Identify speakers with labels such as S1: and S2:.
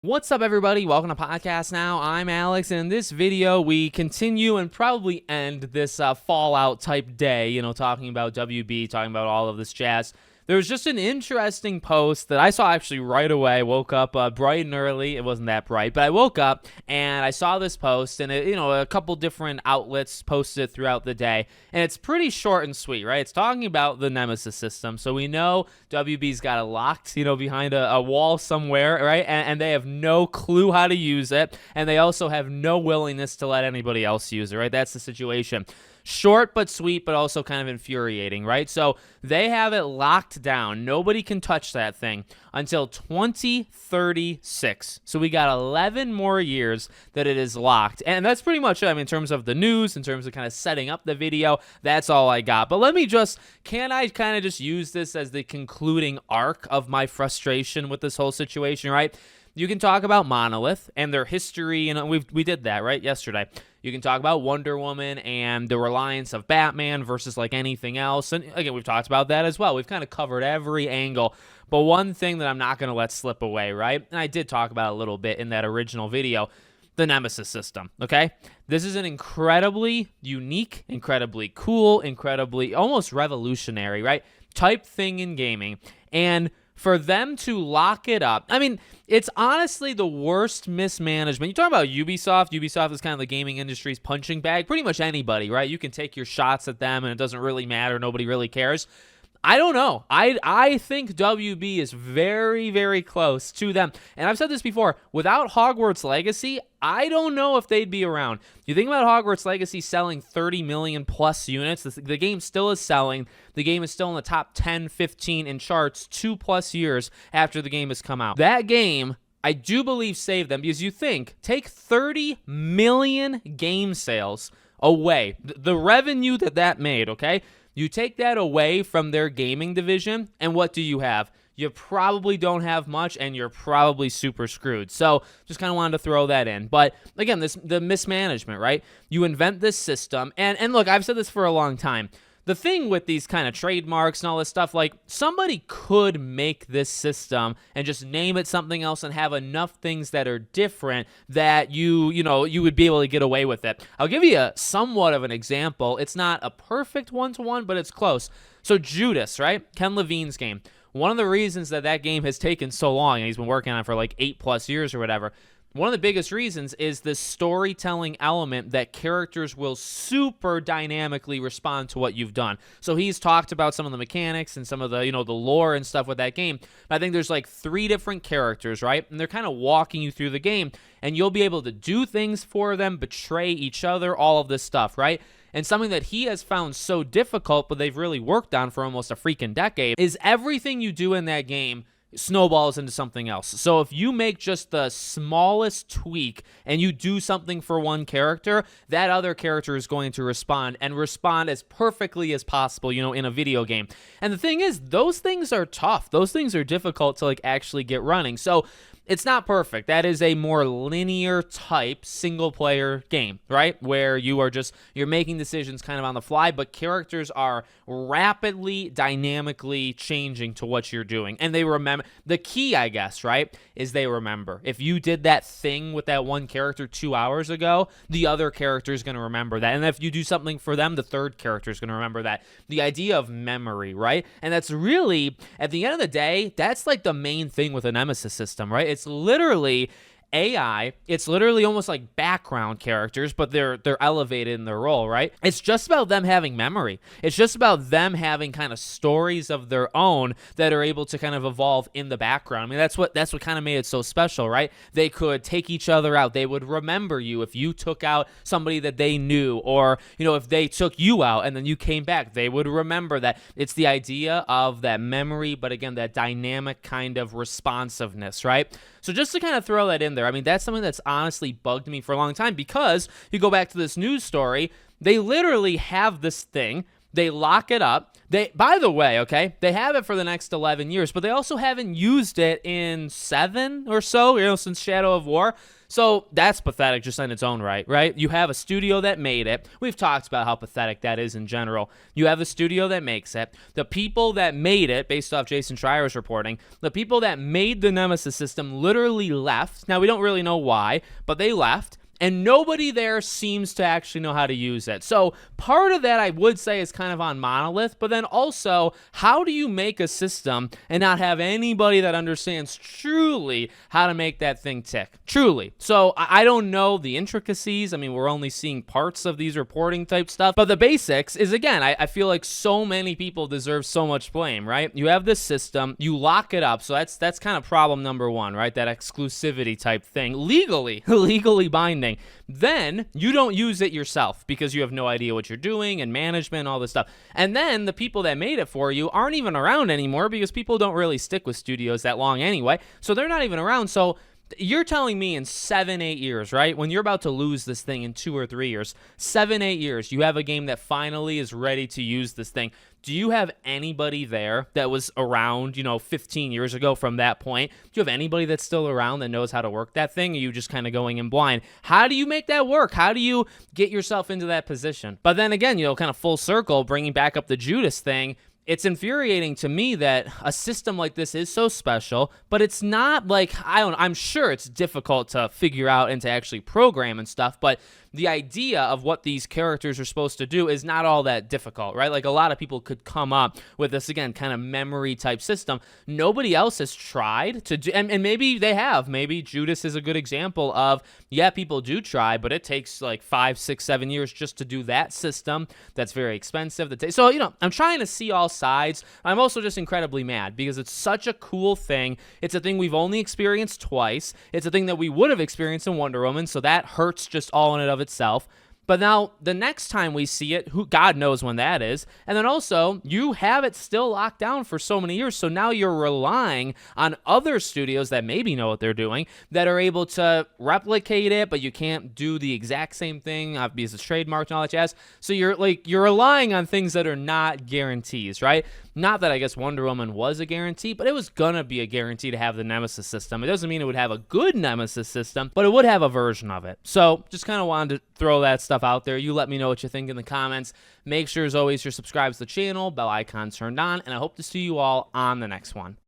S1: What's up, everybody? Welcome to Podcast Now. I'm Alex, and in this video, we continue and probably end this Fallout type day, talking about WB, talking about all of this jazz. There was just an interesting post that I saw actually right away. I woke up bright and early. It wasn't that bright, but I woke up and I saw this post, and a couple different outlets posted it throughout the day, and it's pretty short and sweet, right? It's talking about the Nemesis system, so we know WB's got it locked, behind a wall somewhere, right? And they have no clue how to use it, and they also have no willingness to let anybody else use it, right? That's the situation. Short but sweet, but also kind of infuriating, right? So they have it locked down. Nobody can touch that thing until 2036. So we got 11 more years that it is locked. And that's pretty much it. I mean, in terms of the news, in terms of kind of setting up the video, that's all I got. But can I kind of just use this as the concluding arc of my frustration with this whole situation, right? You can talk about Monolith and their history, and we did that, right, yesterday. You can talk about Wonder Woman and the reliance of Batman versus like anything else. And again, we've talked about that as well. We've kind of covered every angle. But one thing that I'm not going to let slip away, right? And I did talk about it a little bit in that original video, the Nemesis system, okay? This is an incredibly unique, incredibly cool, incredibly almost revolutionary, right, type thing in gaming. And for them to lock it up, I mean, it's honestly the worst mismanagement. You talk about Ubisoft. Ubisoft is kind of the gaming industry's punching bag. Pretty much anybody, right? You can take your shots at them, and it doesn't really matter. Nobody really cares. I don't know. I think WB is very, very close to them. And I've said this before. Without Hogwarts Legacy, I don't know if they'd be around. You think about Hogwarts Legacy selling 30 million plus units. The game still is selling. The game is still in the top 10, 15 in charts 2+ years after the game has come out. That game, I do believe, saved them, because you take 30 million game sales away. The revenue that made, okay? You take that away from their gaming division, and what do you have? You probably don't have much, and you're probably super screwed. So just kind of wanted to throw that in. But again, the mismanagement, right? You invent this system, and look, I've said this for a long time. The thing with these kind of trademarks and all this stuff, like, somebody could make this system and just name it something else and have enough things that are different that you would be able to get away with it. I'll give you a somewhat of an example. It's not a perfect one-to-one, but it's close. So Judas, right? Ken Levine's game. One of the reasons that game has taken so long, and he's been working on it for like 8+ years or whatever, one of the biggest reasons is the storytelling element that characters will super dynamically respond to what you've done. So he's talked about some of the mechanics and some of the, the lore and stuff with that game. But I think there's like 3 different characters, right? And they're kind of walking you through the game, and you'll be able to do things for them, betray each other, all of this stuff, right? And something that he has found so difficult, but they've really worked on for almost a freaking decade, is everything you do in that game snowballs into something else. So if you make just the smallest tweak and you do something for one character, that other character is going to respond as perfectly as possible, in a video game. And the thing is, those things are tough. Those things are difficult to actually get running. So it's not perfect. That is a more linear type single player game, right? Where you're making decisions kind of on the fly, but characters are rapidly, dynamically changing to what you're doing. And they remember. The key, I guess, right, is they remember. If you did that thing with that one character 2 hours ago, the other character is going to remember that. And if you do something for them, the third character is going to remember that. The idea of memory, right? And that's really, at the end of the day, that's like the main thing with a Nemesis system, right? It's literally AI. It's literally almost like background characters, but they're elevated in their role, right? It's just about them having memory. It's just about them having kind of stories of their own that are able to kind of evolve in the background. I mean, that's what kind of made it so special, right? They could take each other out. They would remember you if you took out somebody that they knew, or if they took you out and then you came back, they would remember that. It's the idea of that memory, but again, that dynamic kind of responsiveness, right? So just to kind of throw that in there, I mean, that's something that's honestly bugged me for a long time, because you go back to this news story, they literally have this thing They lock it up. By the way, okay, they have it for the next 11 years, but they also haven't used it in 7 or so, since Shadow of War. So that's pathetic just in its own right? You have a studio that made it. We've talked about how pathetic that is in general. You have a studio that makes it. The people that made it, based off Jason Schreier's reporting, the people that made the Nemesis system literally left. Now, we don't really know why, but they left. And nobody there seems to actually know how to use it. So part of that I would say is kind of on Monolith, but then also, how do you make a system and not have anybody that understands truly how to make that thing tick? Truly. So I don't know the intricacies. I mean, we're only seeing parts of these reporting type stuff, but the basics is, again, I feel like so many people deserve so much blame, right? You have this system, you lock it up. So that's kind of problem number one, right? That exclusivity type thing, legally binding. Then you don't use it yourself because you have no idea what you're doing and management and all this stuff. And then the people that made it for you aren't even around anymore because people don't really stick with studios that long anyway. So they're not even around. So you're telling me in 7-8 years, right? When you're about to lose this thing in 2 or 3 years, 7-8 years, you have a game that finally is ready to use this thing. Do you have anybody there that was around, 15 years ago from that point? Do you have anybody that's still around that knows how to work that thing? Or are you just kind of going in blind? How do you make that work? How do you get yourself into that position? But then again, kind of full circle, bringing back up the Judas thing, it's infuriating to me that a system like this is so special, but it's not like, I'm sure it's difficult to figure out and to actually program and stuff, but the idea of what these characters are supposed to do is not all that difficult, right? Like a lot of people could come up with this, again, kind of memory type system. Nobody else has tried to do, and maybe they have. Maybe Judas is a good example of, yeah, people do try, but it takes like 5, 6, 7 years just to do that system. That's very expensive. So, I'm trying to see all sides. I'm also just incredibly mad because it's such a cool thing. It's a thing we've only experienced twice. It's a thing that we would have experienced in Wonder Woman, so that hurts just all in and of itself. But now the next time we see it, God knows when that is. And then also, you have it still locked down for so many years. So now you're relying on other studios that maybe know what they're doing, that are able to replicate it, but you can't do the exact same thing because it's trademarked and all that jazz. So you're relying on things that are not guarantees, right? Not that I guess Wonder Woman was a guarantee, but it was gonna be a guarantee to have the Nemesis system. It doesn't mean it would have a good Nemesis system, but it would have a version of it. So just kind of wanted to throw that stuff out there. You let me know what you think in the comments. Make sure, as always, you're subscribed to the channel, bell icon turned on, and I hope to see you all on the next one.